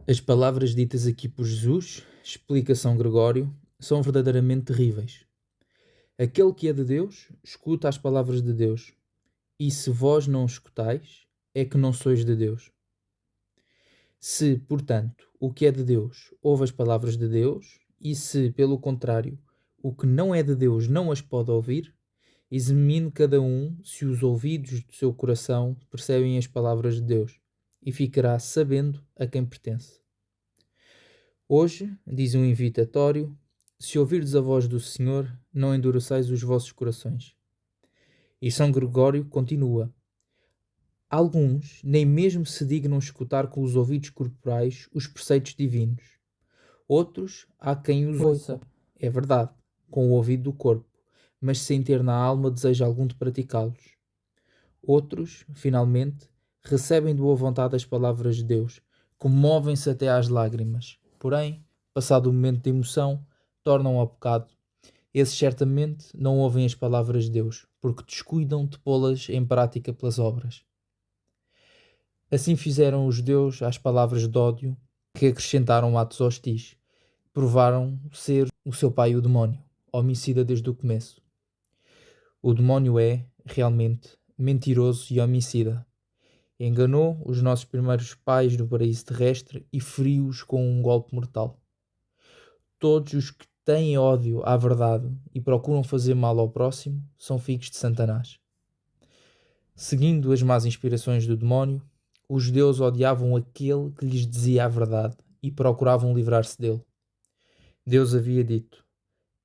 As palavras ditas aqui por Jesus, explica São Gregório, são verdadeiramente terríveis. Aquele que é de Deus, escuta as palavras de Deus, e se vós não escutais, é que não sois de Deus. Se, portanto, o que é de Deus ouve as palavras de Deus, e se, pelo contrário, o que não é de Deus não as pode ouvir, examine cada um se os ouvidos do seu coração percebem as palavras de Deus, e ficará sabendo a quem pertence. Hoje, diz um invitatório, se ouvirdes a voz do Senhor, não endureçais os vossos corações. E São Gregório continua: alguns nem mesmo se dignam escutar com os ouvidos corporais os preceitos divinos. Outros há quem os ouça, é verdade, com o ouvido do corpo, mas sem ter na alma desejo algum de praticá-los. Outros, finalmente, recebem de boa vontade as palavras de Deus, comovem-se até às lágrimas, porém, passado o momento de emoção, tornam ao pecado. Esses certamente não ouvem as palavras de Deus, porque descuidam de pô-las em prática pelas obras. Assim fizeram os judeus às palavras de ódio, que acrescentaram atos hostis. Provaram ser o seu pai o demónio, homicida desde o começo. O demónio é, realmente, mentiroso e homicida. Enganou os nossos primeiros pais no paraíso terrestre e feriu-os com um golpe mortal. Todos os que têm ódio à verdade e procuram fazer mal ao próximo são filhos de Satanás. Seguindo as más inspirações do demónio, os judeus odiavam aquele que lhes dizia a verdade e procuravam livrar-se dele. Deus havia dito: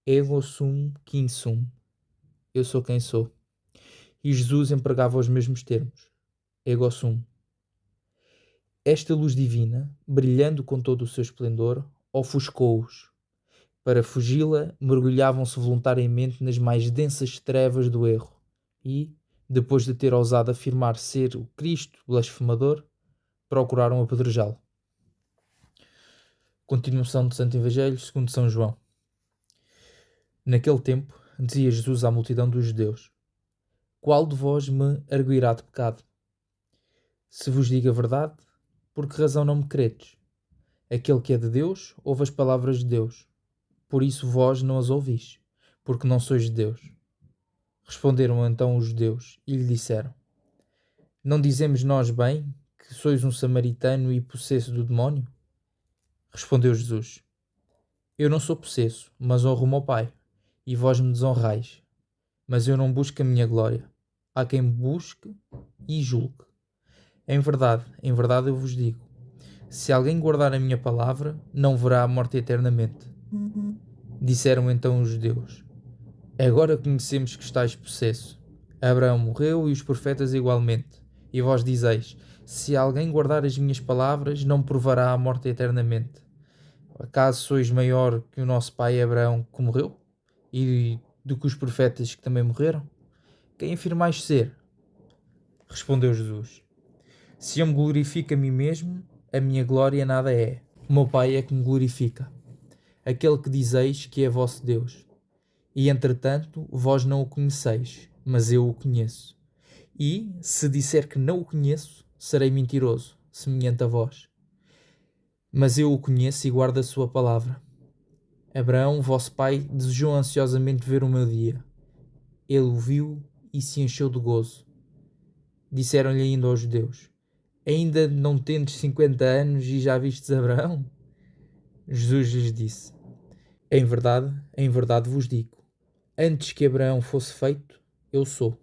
Ego sum quem sum. Eu sou quem sou. E Jesus empregava os mesmos termos. Ego sum. Esta luz divina, brilhando com todo o seu esplendor, ofuscou-os. Para fugi-la, mergulhavam-se voluntariamente nas mais densas trevas do erro e, depois de ter ousado afirmar ser o Cristo blasfemador, procuraram apedrejá-lo. Continuação do Santo Evangelho segundo São João. Naquele tempo, dizia Jesus à multidão dos judeus: Qual de vós me arguirá de pecado? Se vos digo a verdade, por que razão não me credes? Aquele que é de Deus ouve as palavras de Deus. Por isso vós não as ouvis, porque não sois de Deus. Responderam então os judeus e lhe disseram: Não dizemos nós bem que sois um samaritano e possesso do demónio? Respondeu Jesus: Eu não sou possesso, mas honro o meu Pai, e vós me desonrais. Mas eu não busco a minha glória. Há quem me busque e julgue. Em verdade eu vos digo: se alguém guardar a minha palavra, não verá a morte eternamente. Disseram então os judeus: Agora conhecemos que estáis possesso. Abraão morreu e os profetas igualmente. E vós dizeis: Se alguém guardar as minhas palavras, não provará a morte eternamente. Acaso sois maior que o nosso pai Abraão que morreu? E do que os profetas que também morreram? Quem afirmais ser? Respondeu Jesus: Se eu me glorifico a mim mesmo, a minha glória nada é. O meu Pai é que me glorifica, aquele que dizeis que é vosso Deus. E entretanto, vós não o conheceis, mas eu o conheço. E, se disser que não o conheço, serei mentiroso, semelhante a vós. Mas eu o conheço e guardo a sua palavra. Abraão, vosso pai, desejou ansiosamente ver o meu dia. Ele o viu e se encheu de gozo. Disseram-lhe ainda aos judeus: Ainda não tendes 50 anos e já vistes Abraão? Jesus lhes disse: em verdade vos digo, antes que Abraão fosse feito, eu sou.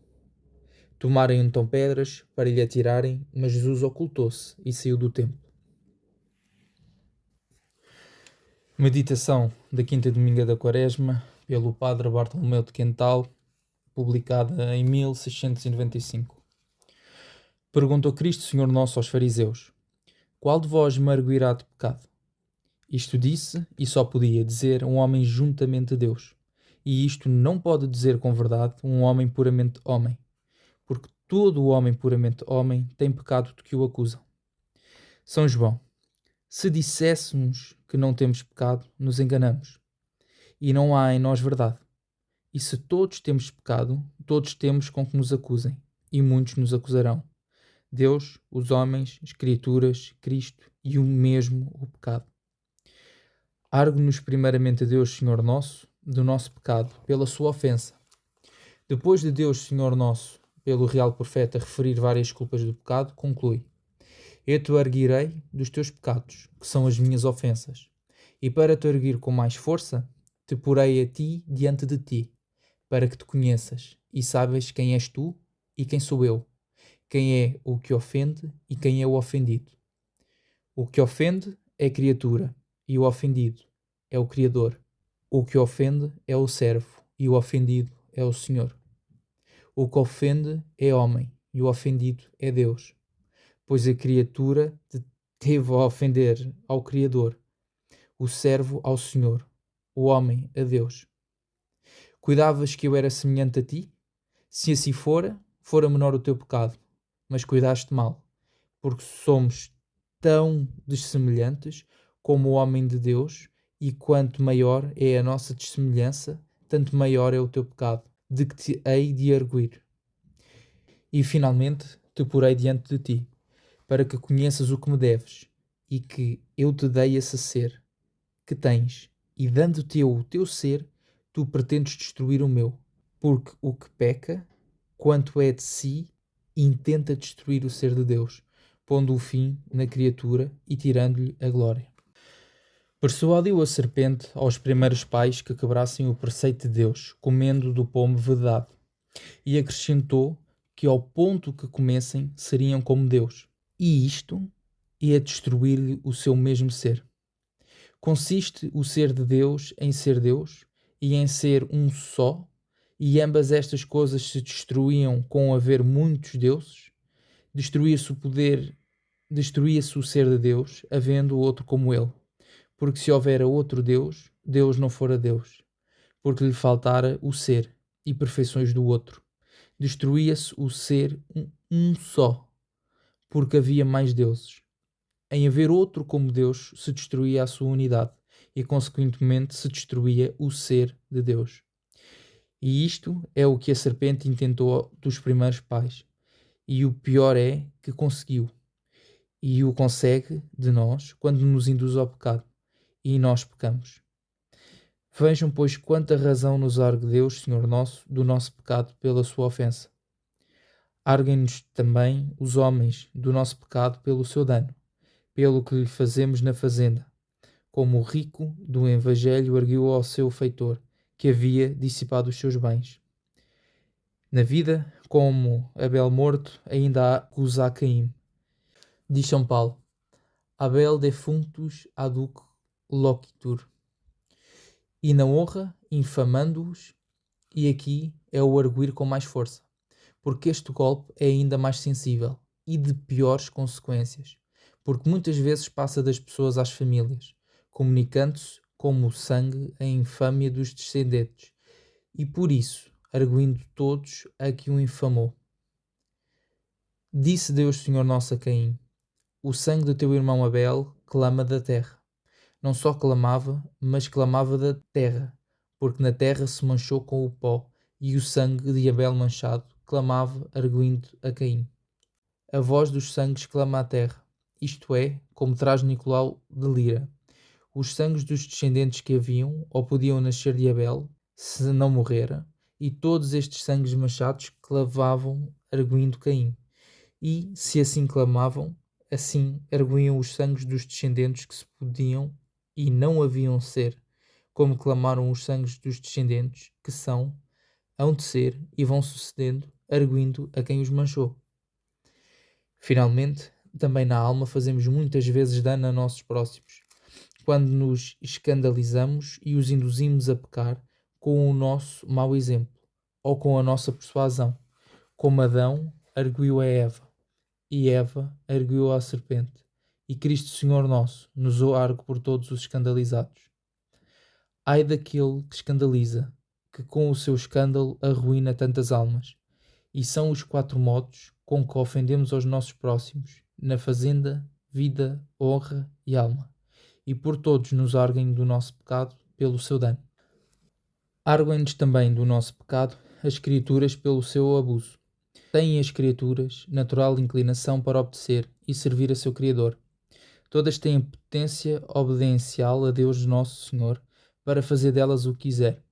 Tomaram então pedras para lhe atirarem, mas Jesus ocultou-se e saiu do templo. Meditação da quinta dominga da Quaresma, pelo Padre Bartolomeu de Quental, publicada em 1695. Perguntou Cristo Senhor Nosso aos fariseus: Qual de vós me arguirá de pecado? Isto disse, e só podia dizer, um homem juntamente Deus. E isto não pode dizer com verdade um homem puramente homem, porque todo o homem puramente homem tem pecado de que o acusam. São João: Se disséssemos que não temos pecado, nos enganamos, e não há em nós verdade. E se todos temos pecado, todos temos com que nos acusem, e muitos nos acusarão. Deus, os homens, Escrituras, Cristo e o mesmo o pecado. Argue-nos primeiramente a Deus, Senhor nosso, do nosso pecado, pela sua ofensa. Depois de Deus, Senhor nosso, pelo real profeta, referir várias culpas do pecado, conclui: Eu te erguirei dos teus pecados, que são as minhas ofensas, e para te erguer com mais força, te porei a ti diante de ti, para que te conheças e sabes quem és tu e quem sou eu, quem é o que ofende e quem é o ofendido. O que ofende é a criatura, e o ofendido é o Criador. O que ofende é o servo, e o ofendido é o Senhor. O que ofende é homem, e o ofendido é Deus, pois a criatura teve a ofender ao Criador, o servo ao Senhor, o homem a Deus. Cuidavas que eu era semelhante a ti? Se assim fora menor o teu pecado, mas cuidaste mal, porque somos tão dessemelhantes como o homem de Deus, e quanto maior é a nossa dessemelhança, tanto maior é o teu pecado, de que te hei de arguir. E finalmente te porei diante de ti, para que conheças o que me deves, e que eu te dei esse ser que tens, e dando-te eu o teu ser, tu pretendes destruir o meu, porque o que peca, quanto é de si, intenta destruir o ser de Deus, pondo o fim na criatura e tirando-lhe a glória. Persuadiu a serpente aos primeiros pais que quebrassem o preceito de Deus, comendo do pomo vedado, e acrescentou que ao ponto que comessem seriam como Deus, e isto ia destruir-lhe o seu mesmo ser. Consiste o ser de Deus em ser Deus e em ser um só, e ambas estas coisas se destruíam com haver muitos deuses? Destruía-se o poder, destruía-se o ser de Deus, havendo outro como ele. Porque se houvera outro Deus, Deus não fora Deus, porque lhe faltara o ser e perfeições do outro. Destruía-se o ser um só, porque havia mais deuses. Em haver outro como Deus, se destruía a sua unidade e, consequentemente, se destruía o ser de Deus. E isto é o que a serpente intentou dos primeiros pais. E o pior é que conseguiu. E o consegue de nós quando nos induz ao pecado. E nós pecamos. Vejam, pois, quanta razão nos argue Deus, Senhor nosso, do nosso pecado pela sua ofensa. Arguem-nos também os homens do nosso pecado pelo seu dano, pelo que lhe fazemos na fazenda, como o rico do Evangelho ergueu ao seu feitor, que havia dissipado os seus bens. Na vida, como Abel morto, ainda acusa a Caim. Diz São Paulo: Abel defunctus aduc loquitur. E na honra, infamando-os, e aqui é o arguir com mais força, porque este golpe é ainda mais sensível e de piores consequências, porque muitas vezes passa das pessoas às famílias, comunicando-se como o sangue a infâmia dos descendentes, e por isso, arguindo todos a que o infamou. Disse Deus Senhor nosso a Caim: O sangue do teu irmão Abel clama da terra. Não só clamava, mas clamava da terra, porque na terra se manchou com o pó, e o sangue de Abel manchado clamava, arguindo a Caim. A voz dos sangues clama à terra, isto é, como traz Nicolau de Lira. Os sangues dos descendentes que haviam, ou podiam nascer de Abel, se não morrera, e todos estes sangues manchados clamavam, arguindo Caim. E, se assim clamavam, assim arguiam os sangues dos descendentes que se podiam e não haviam ser, como clamaram os sangues dos descendentes que são, hão de ser e vão sucedendo, arguindo a quem os manchou. Finalmente, também na alma fazemos muitas vezes dano a nossos próximos, quando nos escandalizamos e os induzimos a pecar com o nosso mau exemplo, ou com a nossa persuasão, como Adão arguiu a Eva, e Eva arguiu à serpente, e Cristo Senhor nosso nos argue por todos os escandalizados. Ai daquele que escandaliza, que com o seu escândalo arruína tantas almas. E são os 4 modos com que ofendemos aos nossos próximos, na fazenda, vida, honra e alma. E por todos nos arguem do nosso pecado pelo seu dano. Arguem-nos também do nosso pecado as criaturas pelo seu abuso. Têm as criaturas natural inclinação para obedecer e servir a seu Criador. Todas têm potência obediêncial a Deus nosso Senhor, para fazer delas o que quiser.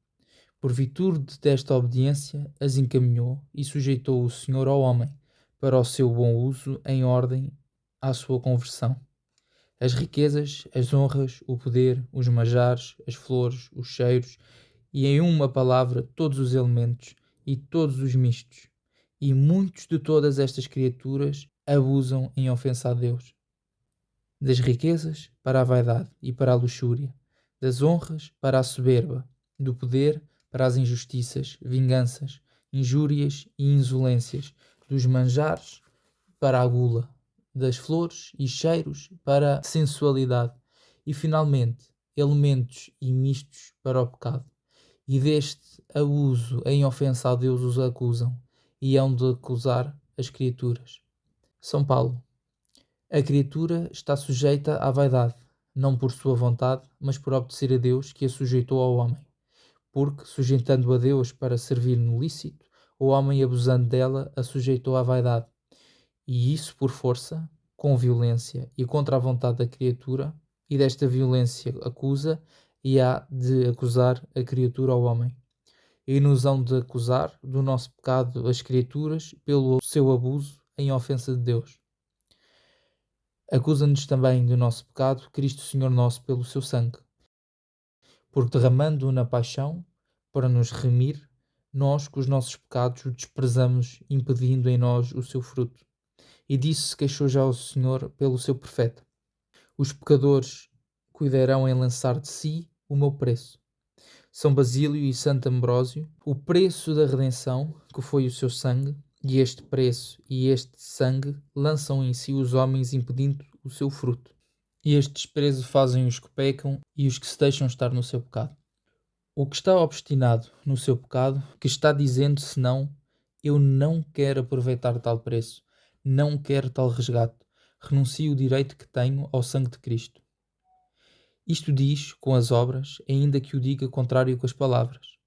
Por virtude desta obediência, as encaminhou e sujeitou o Senhor ao homem, para o seu bom uso em ordem à sua conversão. As riquezas, as honras, o poder, os manjares, as flores, os cheiros, e em uma palavra todos os elementos e todos os mistos. E muitos de todas estas criaturas abusam em ofensa a Deus. Das riquezas para a vaidade e para a luxúria, das honras para a soberba, do poder para as injustiças, vinganças, injúrias e insolências, dos manjares para a gula, das flores e cheiros para a sensualidade e, finalmente, elementos e mistos para o pecado. E deste abuso em ofensa a Deus os acusam, e hão de acusar as criaturas. São Paulo. A criatura está sujeita à vaidade, não por sua vontade, mas por obedecer a Deus que a sujeitou ao homem. Porque, sujeitando a Deus para servir no lícito, o homem, abusando dela, a sujeitou à vaidade. E isso por força, com violência e contra a vontade da criatura, e desta violência acusa e há de acusar a criatura ao homem. E nos hão de acusar do nosso pecado as criaturas pelo seu abuso em ofensa de Deus. Acusa-nos também do nosso pecado Cristo Senhor nosso pelo seu sangue, porque derramando-o na paixão para nos remir, nós com os nossos pecados o desprezamos, impedindo em nós o seu fruto. E disso se queixou já o Senhor pelo seu profeta. Os pecadores cuidarão em lançar de si o meu preço. São Basílio e Santo Ambrósio, o preço da redenção, que foi o seu sangue, e este preço e este sangue lançam em si os homens, impedindo o seu fruto. E este desprezo fazem os que pecam e os que se deixam estar no seu pecado. O que está obstinado no seu pecado, que está dizendo senão, eu não quero aproveitar tal preço, não quero tal resgate, renuncio o direito que tenho ao sangue de Cristo. Isto diz com as obras, ainda que o diga contrário com as palavras.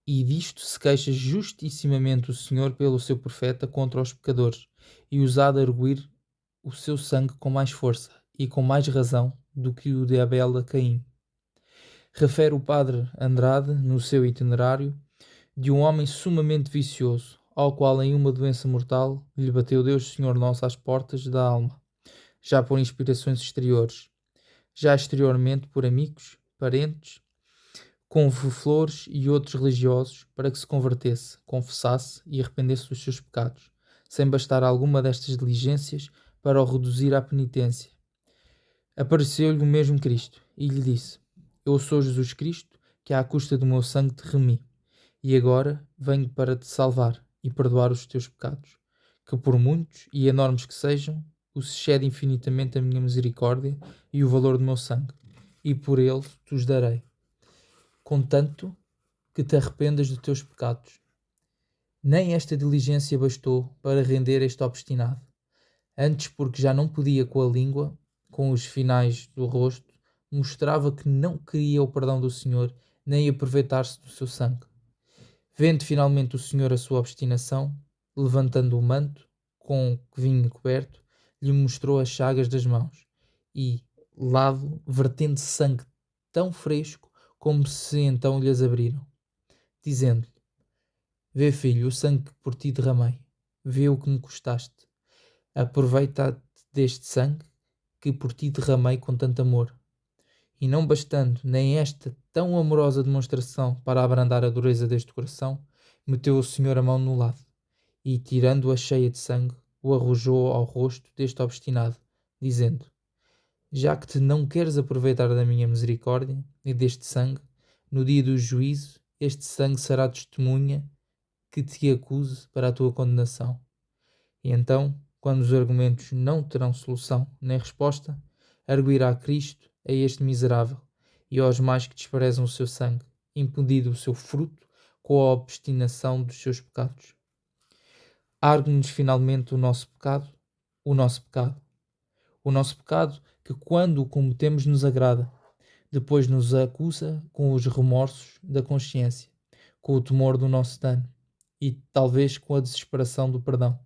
E disto se queixa justissimamente o Senhor pelo seu profeta contra os pecadores, e os há de arguir o seu sangue com mais força e com mais razão do que o de Abel a Caim. Refere o padre Andrade, no seu itinerário, de um homem sumamente vicioso, ao qual em uma doença mortal lhe bateu Deus Senhor Nosso às portas da alma, já por inspirações exteriores, já exteriormente por amigos, parentes, com flores e outros religiosos, para que se convertesse, confessasse e arrependesse dos seus pecados, sem bastar alguma destas diligências para o reduzir à penitência. Apareceu-lhe o mesmo Cristo e lhe disse: Eu sou Jesus Cristo, que à custa do meu sangue te remi, e agora venho para te salvar e perdoar os teus pecados, que por muitos e enormes que sejam, os excede infinitamente a minha misericórdia e o valor do meu sangue, e por ele te os darei, contanto que te arrependas dos teus pecados. Nem esta diligência bastou para render este obstinado, antes porque já não podia com a língua, com os finais do rosto, mostrava que não queria o perdão do Senhor, nem aproveitar-se do seu sangue. Vendo finalmente o Senhor a sua obstinação, levantando o manto com que vinha coberto, lhe mostrou as chagas das mãos, e, lado, vertendo sangue tão fresco como se então lhes abriram, dizendo-lhe: Vê, filho, o sangue que por ti derramei, vê o que me custaste, aproveita-te deste sangue que por ti derramei com tanto amor. E não bastando nem esta tão amorosa demonstração para abrandar a dureza deste coração, meteu o Senhor a mão no lado, e, tirando-a cheia de sangue, o arrojou ao rosto deste obstinado, dizendo: Já que te não queres aproveitar da minha misericórdia e deste sangue, no dia do juízo, este sangue será testemunha que te acuse para a tua condenação. E então, quando os argumentos não terão solução nem resposta, arguirá Cristo a este miserável e aos mais que desprezam o seu sangue, impedido o seu fruto com a obstinação dos seus pecados. Argue-nos finalmente o nosso pecado, o nosso pecado. O nosso pecado que, quando o cometemos, nos agrada, depois nos acusa com os remorsos da consciência, com o temor do nosso dano e talvez com a desesperação do perdão.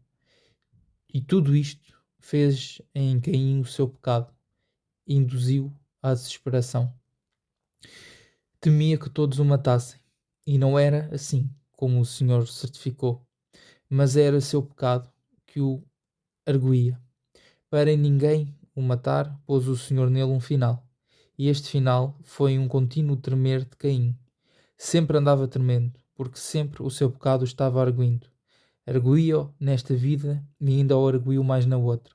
E tudo isto fez em Caim o seu pecado, e induziu à desesperação. Temia que todos o matassem, e não era assim como o Senhor certificou, mas era seu pecado que o arguía. Para ninguém o matar, pôs o Senhor nele um final, e este final foi um contínuo tremer de Caim. Sempre andava tremendo, porque sempre o seu pecado estava arguindo. Arguía-o nesta vida e ainda o arguiu mais na outra.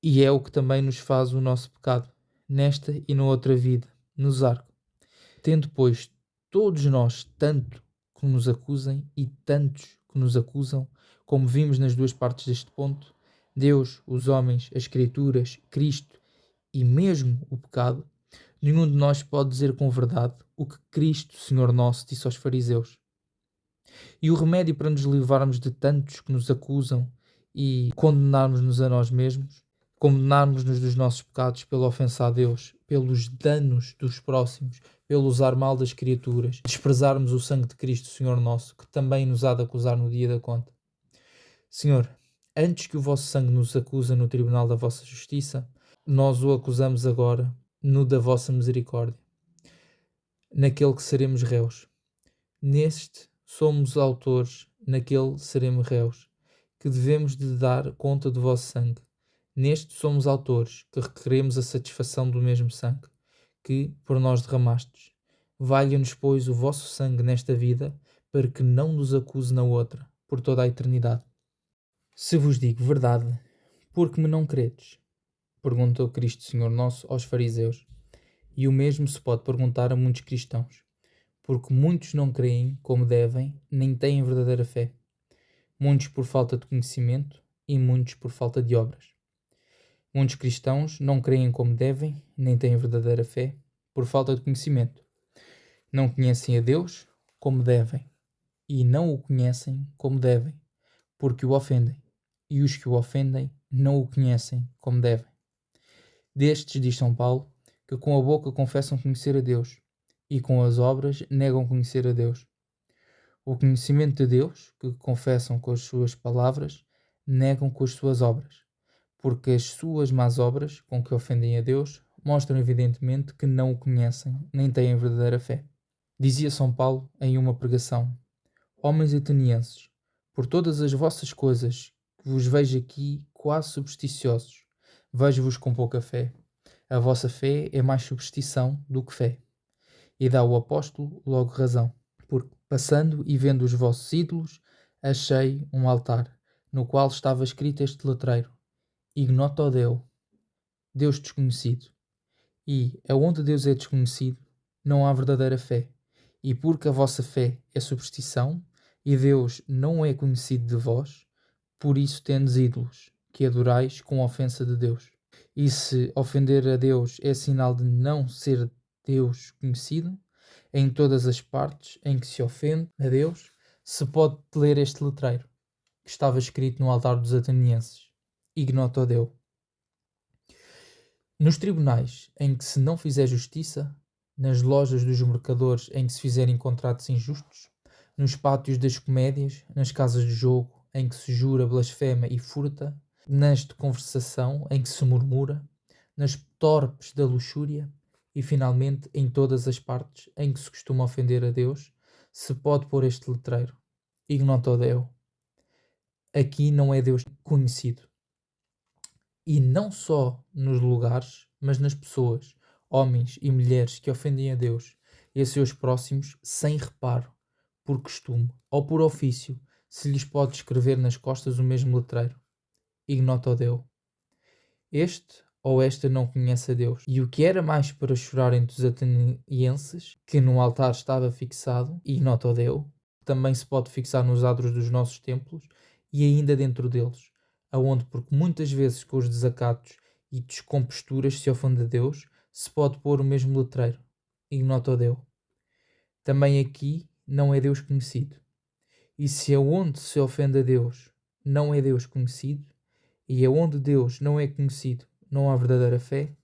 E é o que também nos faz o nosso pecado, nesta e na outra vida, nos arca. Tendo, pois, todos nós tanto que nos acusem e tantos que nos acusam, como vimos nas duas partes deste ponto, Deus, os homens, as Escrituras, Cristo e mesmo o pecado, nenhum de nós pode dizer com verdade o que Cristo, Senhor nosso, disse aos fariseus. E o remédio para nos livrarmos de tantos que nos acusam e condenarmos-nos a nós mesmos, condenarmos-nos dos nossos pecados pela ofensa a Deus, pelos danos dos próximos, pelo usar mal das criaturas, desprezarmos o sangue de Cristo, Senhor nosso, que também nos há de acusar no dia da conta. Senhor, antes que o vosso sangue nos acusa no tribunal da vossa justiça, nós o acusamos agora no da vossa misericórdia, naquele que seremos réus. Neste somos autores, naquele seremos réus, que devemos de dar conta do vosso sangue. Neste somos autores, que requeremos a satisfação do mesmo sangue, que por nós derramastes. Valha-nos, pois, o vosso sangue nesta vida, para que não nos acuse na outra, por toda a eternidade. Se vos digo verdade, por que me não credes? Perguntou Cristo Senhor Nosso aos fariseus. E o mesmo se pode perguntar a muitos cristãos, porque muitos não creem como devem, nem têm verdadeira fé. Muitos por falta de conhecimento e muitos por falta de obras. Muitos cristãos não creem como devem, nem têm verdadeira fé, por falta de conhecimento. Não conhecem a Deus como devem, e não o conhecem como devem, porque o ofendem, e os que o ofendem não o conhecem como devem. Destes, diz São Paulo, que com a boca confessam conhecer a Deus, e com as obras negam conhecer a Deus. O conhecimento de Deus, que confessam com as suas palavras, negam com as suas obras, porque as suas más obras, com que ofendem a Deus, mostram evidentemente que não o conhecem, nem têm verdadeira fé. Dizia São Paulo em uma pregação: Homens atenienses, por todas as vossas coisas que vos vejo aqui quase supersticiosos, vejo-vos com pouca fé. A vossa fé é mais superstição do que fé. E dá o apóstolo logo razão, porque passando e vendo os vossos ídolos, achei um altar, no qual estava escrito este letreiro: Ignoto Deo, Deus desconhecido. E, aonde Deus é desconhecido, não há verdadeira fé. E porque a vossa fé é superstição, e Deus não é conhecido de vós, por isso tendes ídolos, que adorais com ofensa de Deus. E se ofender a Deus é sinal de não ser Deus conhecido, em todas as partes em que se ofende a Deus, se pode ler este letreiro, que estava escrito no altar dos atenienses: Ignoto Deo. Nos tribunais em que se não fizer justiça, nas lojas dos mercadores em que se fizerem contratos injustos, nos pátios das comédias, nas casas de jogo em que se jura, blasfema e furta, nas de conversação em que se murmura, nas torpes da luxúria e, finalmente, em todas as partes em que se costuma ofender a Deus, se pode pôr este letreiro: Ignoto Deo. Aqui não é Deus conhecido. E não só nos lugares, mas nas pessoas, homens e mulheres que ofendem a Deus e a seus próximos sem reparo, por costume ou por ofício, se lhes pode escrever nas costas o mesmo letreiro: Ignoto Deo. Este ou esta não conhece a Deus. E o que era mais para chorar entre os atenienses, que no altar estava fixado, Ignoto Deo, também se pode fixar nos adros dos nossos templos e ainda dentro deles, aonde, porque muitas vezes com os desacatos e descomposturas se ofende a Deus, se pode pôr o mesmo letreiro: Ignoto Deo. Também aqui não é Deus conhecido. E se aonde se ofende a Deus não é Deus conhecido, e aonde Deus não é conhecido não há verdadeira fé,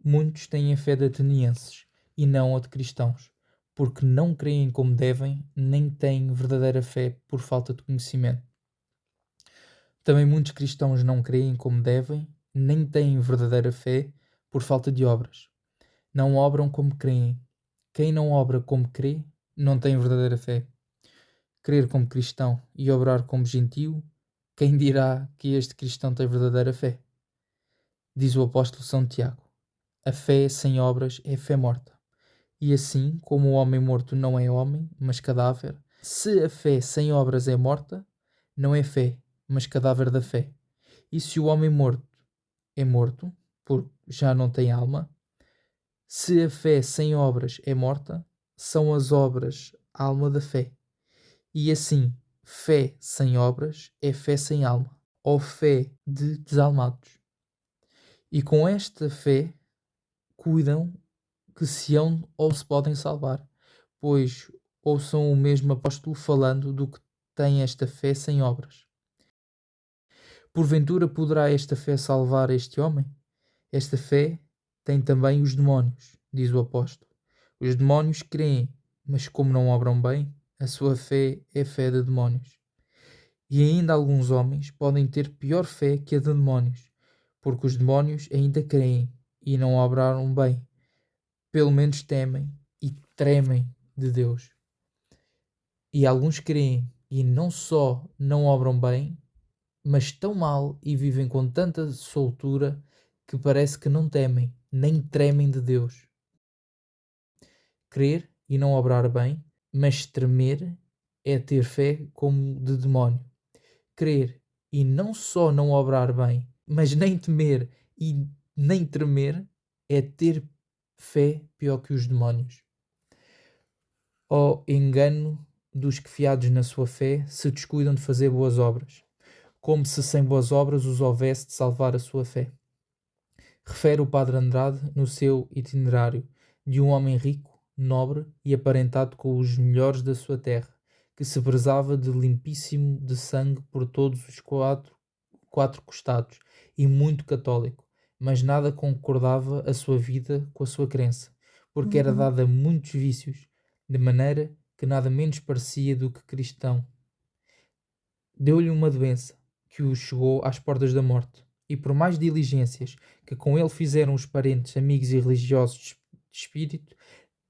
muitos têm a fé de atenienses e não a de cristãos, porque não creem como devem, nem têm verdadeira fé por falta de conhecimento. Também muitos cristãos não creem como devem, nem têm verdadeira fé, por falta de obras. Não obram como creem. Quem não obra como crê, não tem verdadeira fé. Crer como cristão e obrar como gentio, quem dirá que este cristão tem verdadeira fé? Diz o apóstolo São Tiago: a fé sem obras é fé morta. E assim como o homem morto não é homem, mas cadáver, se a fé sem obras é morta, não é fé, mas cadáver da fé. E se o homem morto é morto, porque já não tem alma, se a fé sem obras é morta, são as obras a alma da fé. E assim, fé sem obras é fé sem alma, ou fé de desalmados. E com esta fé cuidam que se hão ou se podem salvar, pois ouçam o mesmo apóstolo falando do que tem esta fé sem obras. Porventura poderá esta fé salvar este homem? Esta fé tem também os demónios, diz o apóstolo. Os demónios creem, mas como não obram bem, a sua fé é fé de demónios. E ainda alguns homens podem ter pior fé que a de demónios, porque os demónios ainda creem e não obraram bem, pelo menos temem e tremem de Deus. E alguns creem e não só não obram bem, mas tão mal e vivem com tanta soltura que parece que não temem, nem tremem de Deus. Crer e não obrar bem, mas tremer é ter fé como de demónio. Crer e não só não obrar bem, mas nem temer e nem tremer é ter fé pior que os demónios. Ó engano dos que fiados na sua fé se descuidam de fazer boas obras, como se sem boas obras os houvesse de salvar a sua fé. Refere o padre Andrade no seu itinerário de um homem rico, nobre e aparentado com os melhores da sua terra, que se prezava de limpíssimo de sangue por todos os quatro costados e muito católico, mas nada concordava a sua vida com a sua crença, porque era dada a muitos vícios, de maneira que nada menos parecia do que cristão. Deu-lhe uma doença que o chegou às portas da morte, e por mais diligências que com ele fizeram os parentes, amigos e religiosos de espírito,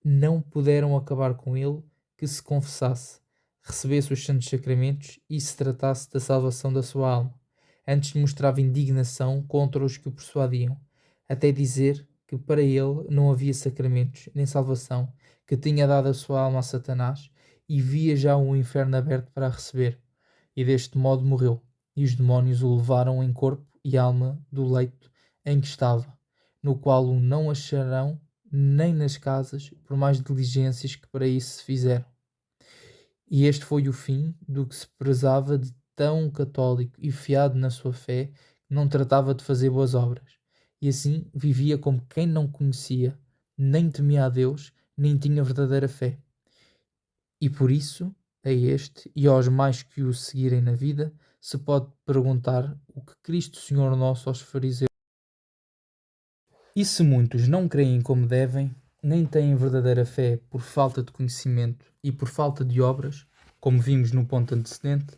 não puderam acabar com ele que se confessasse, recebesse os santos sacramentos e se tratasse da salvação da sua alma. Antes mostrava indignação contra os que o persuadiam, até dizer que para ele não havia sacramentos nem salvação, que tinha dado a sua alma a Satanás e via já o inferno aberto para a receber. E deste modo morreu, e os demónios o levaram em corpo e alma do leito em que estava, no qual o não acharão nem nas casas, por mais diligências que para isso se fizeram. E este foi o fim do que se prezava de tão católico e fiado na sua fé, que não tratava de fazer boas obras, e assim vivia como quem não conhecia, nem temia a Deus, nem tinha verdadeira fé. E por isso, a este e aos mais que o seguirem na vida, se pode perguntar o que Cristo Senhor Nosso aos fariseus. E se muitos não creem como devem, nem têm verdadeira fé por falta de conhecimento e por falta de obras, como vimos no ponto antecedente,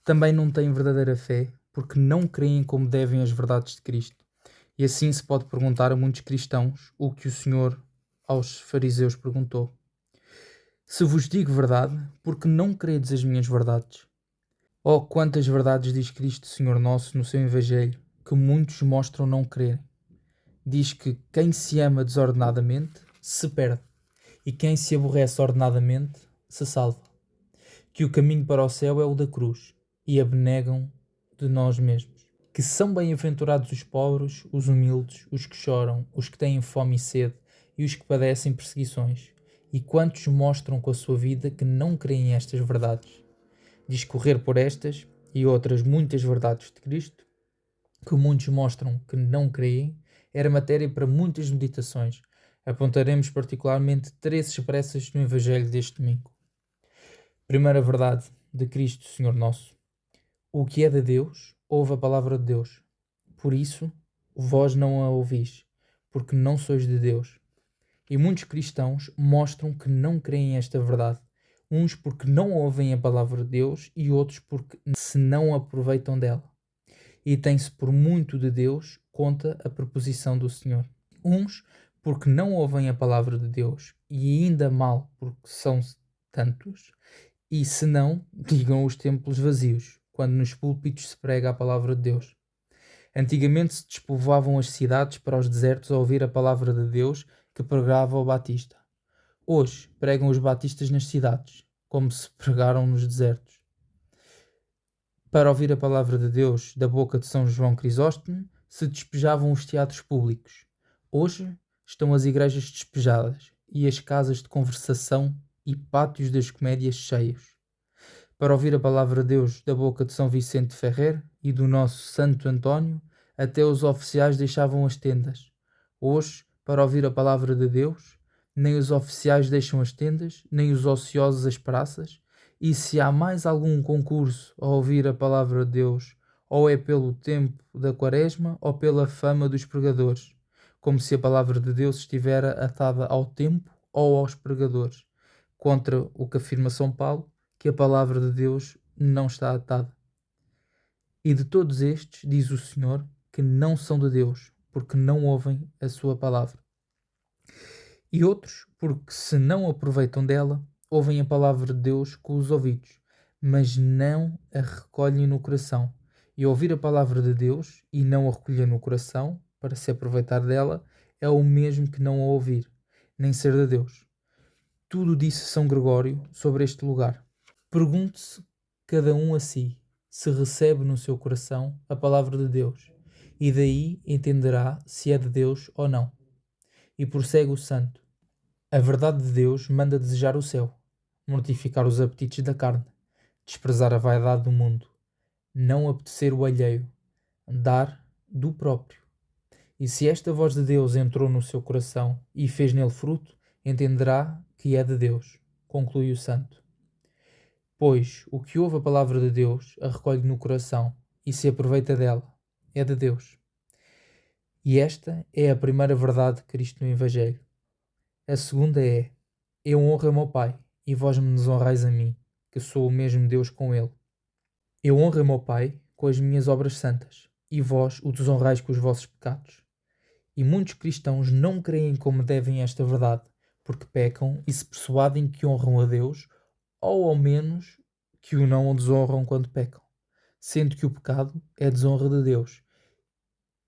também não têm verdadeira fé porque não creem como devem as verdades de Cristo. E assim se pode perguntar a muitos cristãos o que o Senhor aos fariseus perguntou: se vos digo verdade, porque não credes as minhas verdades? Oh, quantas verdades diz Cristo Senhor Nosso no seu Evangelho, que muitos mostram não crerem. Diz que quem se ama desordenadamente se perde, e quem se aborrece ordenadamente se salva. Que o caminho para o céu é o da cruz, e abnegam de nós mesmos. Que são bem-aventurados os pobres, os humildes, os que choram, os que têm fome e sede, e os que padecem perseguições. E quantos mostram com a sua vida que não creem estas verdades? Discorrer por estas e outras muitas verdades de Cristo, que muitos mostram que não creem, era matéria para muitas meditações. Apontaremos particularmente 3 expressas no Evangelho deste domingo. Primeira verdade de Cristo Senhor Nosso: o que é de Deus, ouve a palavra de Deus. Por isso, vós não a ouvis, porque não sois de Deus. E muitos cristãos mostram que não creem esta verdade, uns porque não ouvem a palavra de Deus e outros porque se não aproveitam dela. E tem-se por muito de Deus conta a proposição do Senhor. Uns porque não ouvem a palavra de Deus, e ainda mal porque são tantos, e se não, digam os templos vazios, quando nos púlpitos se prega a palavra de Deus. Antigamente se despovoavam as cidades para os desertos a ouvir a palavra de Deus que pregava o Batista. Hoje pregam os batistas nas cidades, como se pregaram nos desertos. Para ouvir a palavra de Deus da boca de São João Crisóstomo, se despejavam os teatros públicos. Hoje estão as igrejas despejadas e as casas de conversação e pátios das comédias cheios. Para ouvir a palavra de Deus da boca de São Vicente Ferrer e do nosso Santo António, até os oficiais deixavam as tendas. Hoje, para ouvir a palavra de Deus, nem os oficiais deixam as tendas, nem os ociosos as praças, e se há mais algum concurso a ouvir a palavra de Deus, ou é pelo tempo da quaresma ou pela fama dos pregadores, como se a palavra de Deus estivera atada ao tempo ou aos pregadores, contra o que afirma São Paulo, que a palavra de Deus não está atada. E de todos estes, diz o Senhor, que não são de Deus, porque não ouvem a sua palavra. E outros, porque se não aproveitam dela, ouvem a palavra de Deus com os ouvidos, mas não a recolhem no coração. E ouvir a palavra de Deus e não a recolher no coração, para se aproveitar dela, é o mesmo que não a ouvir, nem ser de Deus. Tudo disse São Gregório sobre este lugar. Pergunte-se cada um a si, se recebe no seu coração a palavra de Deus, e daí entenderá se é de Deus ou não. E prossegue o santo. A verdade de Deus manda desejar o céu, mortificar os apetites da carne, desprezar a vaidade do mundo, não apetecer o alheio, dar do próprio. E se esta voz de Deus entrou no seu coração e fez nele fruto, entenderá que é de Deus, conclui o santo. Pois o que ouve a palavra de Deus a recolhe no coração e se aproveita dela, é de Deus. E esta é a primeira verdade de Cristo no Evangelho. A segunda é: eu honro a meu Pai, e vós me desonrais a mim, que sou o mesmo Deus com ele. Eu honro a meu Pai com as minhas obras santas, e vós o desonrais com os vossos pecados. E muitos cristãos não creem como devem esta verdade, porque pecam e se persuadem que honram a Deus, ou ao menos que o não desonram quando pecam, sendo que o pecado é a desonra de Deus,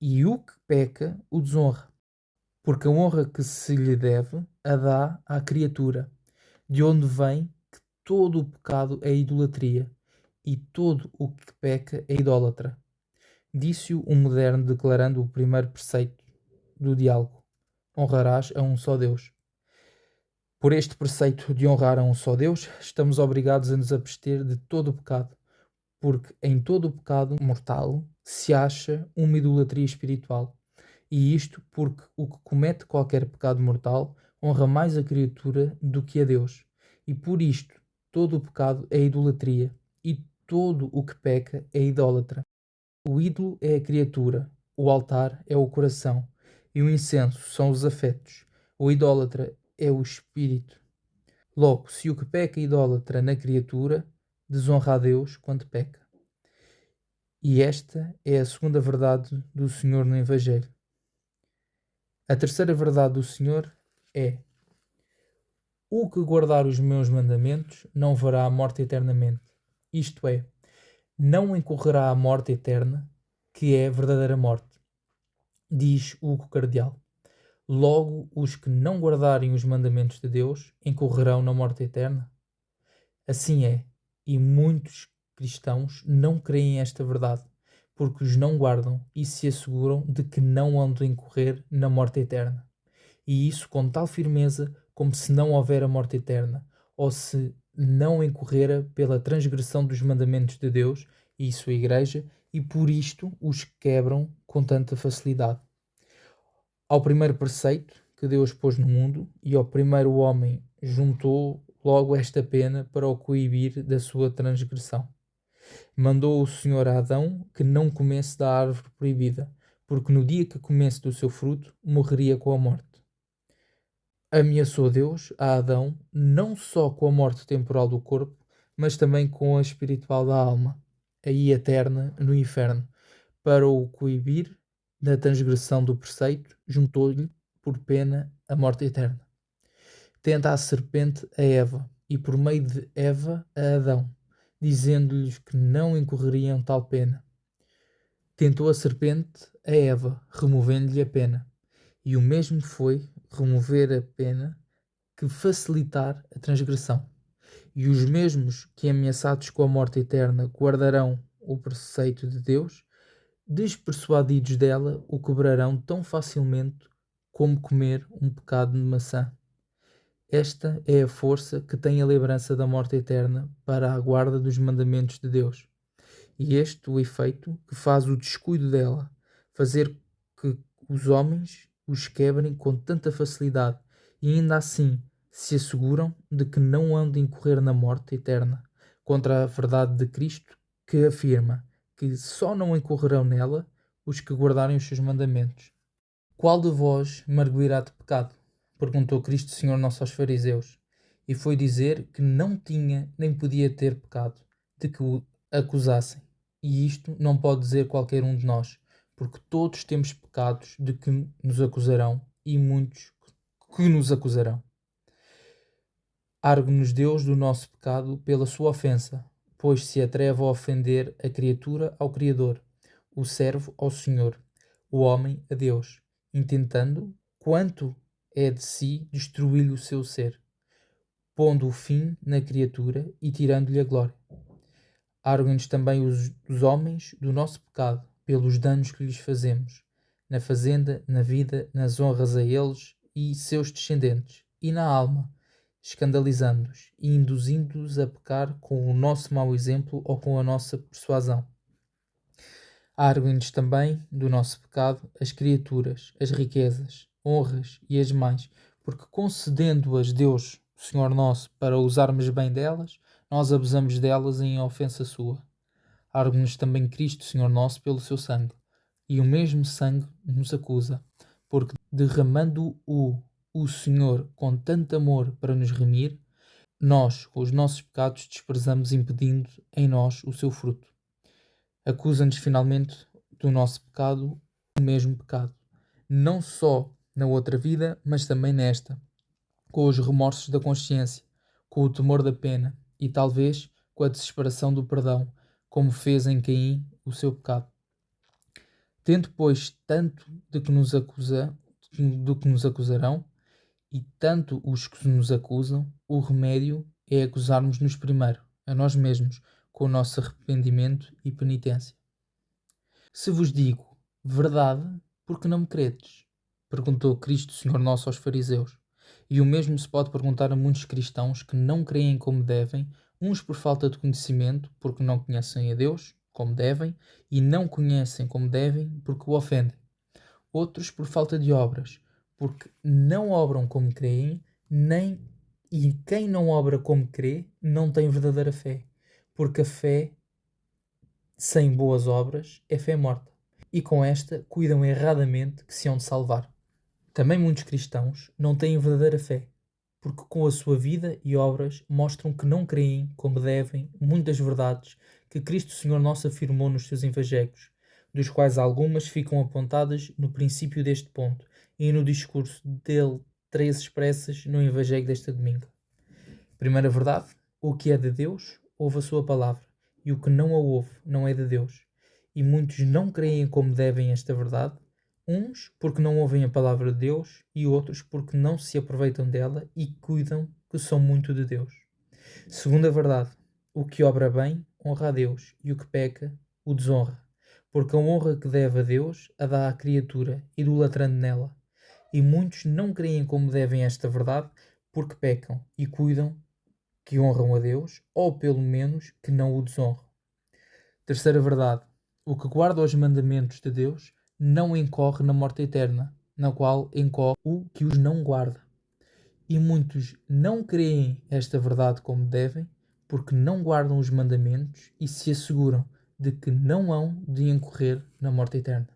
e o que peca o desonra, porque a honra que se lhe deve a dá à criatura, de onde vem que todo o pecado é idolatria, e todo o que peca é idólatra. Disse-o um moderno declarando o primeiro preceito do diálogo: honrarás a um só Deus. Por este preceito de honrar a um só Deus, estamos obrigados a nos abster de todo o pecado, porque em todo o pecado mortal se acha uma idolatria espiritual. E isto porque o que comete qualquer pecado mortal honra mais a criatura do que a Deus. E por isto, todo o pecado é idolatria, e todo o que peca é idólatra. O ídolo é a criatura, o altar é o coração, e o incenso são os afetos. O idólatra é o espírito. Logo, se o que peca é idólatra na criatura, desonra a Deus quando peca. E esta é a segunda verdade do Senhor no Evangelho. A terceira verdade do Senhor é: o que guardar os meus mandamentos não verá a morte eternamente. Isto é, não incorrerá a morte eterna, que é a verdadeira morte, diz Hugo Cardeal. Logo, os que não guardarem os mandamentos de Deus incorrerão na morte eterna? Assim é, e muitos cristãos não creem esta verdade, porque os não guardam e se asseguram de que não hão de incorrer na morte eterna. E isso com tal firmeza como se não houver a morte eterna, ou se não incorrera pela transgressão dos mandamentos de Deus e sua Igreja, e por isto os quebram com tanta facilidade. Ao primeiro preceito que Deus pôs no mundo, e ao primeiro homem juntou logo esta pena para o coibir da sua transgressão. Mandou o Senhor a Adão que não comesse da árvore proibida, porque no dia que comesse do seu fruto, morreria com a morte. Ameaçou Deus a Adão não só com a morte temporal do corpo, mas também com a espiritual da alma, aí eterna no inferno, para o coibir da transgressão do preceito, juntou-lhe por pena a morte eterna. Tenta a serpente a Eva, e por meio de Eva a Adão, dizendo-lhes que não incorreriam tal pena. Tentou a serpente a Eva, removendo-lhe a pena. E o mesmo foi remover a pena que facilitar a transgressão. E os mesmos que, ameaçados com a morte eterna, guardarão o preceito de Deus, despersuadidos dela, o quebrarão tão facilmente como comer um pecado de maçã. Esta é a força que tem a lembrança da morte eterna para a guarda dos mandamentos de Deus. E este o efeito que faz o descuido dela, fazer que os homens os quebrem com tanta facilidade e ainda assim se asseguram de que não hão de incorrer na morte eterna, contra a verdade de Cristo, que afirma que só não incorrerão nela os que guardarem os seus mandamentos. Qual de vós me arguirá de pecado? Perguntou Cristo Senhor Nosso aos fariseus, e foi dizer que não tinha nem podia ter pecado, de que o acusassem. E isto não pode dizer qualquer um de nós, porque todos temos pecados de que nos acusarão, e muitos que nos acusarão. Argue-nos Deus do nosso pecado pela sua ofensa, pois se atreve a ofender a criatura ao Criador, o servo ao Senhor, o homem a Deus, intentando, quanto é de si, destruir-lhe o seu ser, pondo o fim na criatura e tirando-lhe a glória. Argue-nos também os homens do nosso pecado, pelos danos que lhes fazemos, na fazenda, na vida, nas honras a eles e seus descendentes, e na alma, escandalizando-os e induzindo-os a pecar com o nosso mau exemplo ou com a nossa persuasão. Argue-nos também do nosso pecado as criaturas, as riquezas, honras e as mais, porque concedendo-as Deus, o Senhor nosso, para usarmos bem delas, nós abusamos delas em ofensa sua. Argue-nos também Cristo, Senhor nosso, pelo seu sangue, e o mesmo sangue nos acusa, porque derramando-o Senhor com tanto amor para nos remir, nós, com os nossos pecados, desprezamos, impedindo em nós o seu fruto. Acusa-nos finalmente do nosso pecado, o mesmo pecado, não só na outra vida, mas também nesta, com os remorsos da consciência, com o temor da pena e talvez com a desesperação do perdão, como fez em Caim o seu pecado. Tendo, pois, tanto do que nos acusarão, e tanto os que nos acusam, o remédio é acusarmos-nos primeiro, a nós mesmos, com o nosso arrependimento e penitência. Se vos digo verdade, por que não me credes? Perguntou Cristo Senhor Nosso aos fariseus. E o mesmo se pode perguntar a muitos cristãos que não creem como devem, uns por falta de conhecimento, porque não conhecem a Deus como devem, e não conhecem como devem, porque o ofendem. Outros por falta de obras, porque não obram como creem, e quem não obra como crê, não tem verdadeira fé, porque a fé sem boas obras é fé morta, e com esta cuidam erradamente que se hão de salvar. Também muitos cristãos não têm verdadeira fé, porque com a sua vida e obras mostram que não creem como devem muitas verdades que Cristo Senhor Nosso afirmou nos seus evangelhos, dos quais algumas ficam apontadas no princípio deste ponto e no discurso dele 3 expressas no evangelho deste domingo. Primeira verdade: o que é de Deus ouve a sua palavra, e o que não a ouve não é de Deus. E muitos não creem como devem esta verdade, uns porque não ouvem a palavra de Deus e outros porque não se aproveitam dela e cuidam que são muito de Deus. Segunda verdade: o que obra bem honra a Deus e o que peca o desonra, porque a honra que deve a Deus a dá à criatura, idolatrando nela. E muitos não creem como devem esta verdade porque pecam e cuidam que honram a Deus, ou pelo menos que não o desonram. Terceira verdade: o que guarda os mandamentos de Deus não incorre na morte eterna, na qual incorre o que os não guarda. E muitos não creem esta verdade como devem, porque não guardam os mandamentos e se asseguram de que não hão de incorrer na morte eterna.